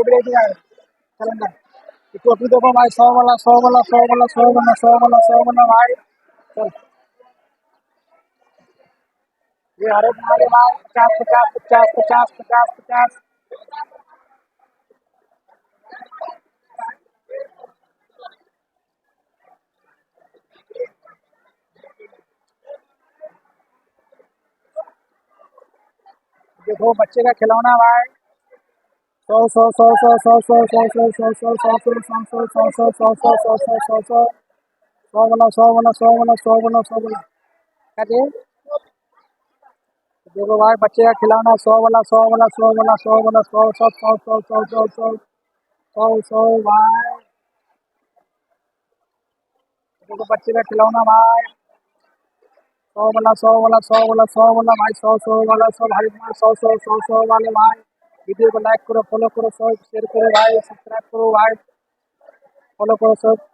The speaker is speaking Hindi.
टिबरेट यार कैलेंडर टोपी देखो भाई 100 वाला 100 वाला 100 वाला 100 वाला 100 वाला 100 वाला भाई चल ये हरे वाले भाई 50 देखो बच्चे का खिलौना भाई 100 वाला 100 वाला 100 वाला 100 वाला 100 वाला क्या चाहिए देखो भाई बच्चे का खिलौना 100 वाला 100 वाला 100 वाला 100 वाला 100 100 100 100 100 100 100 100 भाई देखो बच्चे का खिलौना भाई 100 वाला 100 वाला 100 वाला 100 वाला भाई 100 100 वाला 100 भाई 100 100 100 100 वाले भाई वीडियो को लाइक करो फॉलो करो शेयर करो भाई सब्सक्राइब करो भाई फॉलो करो सब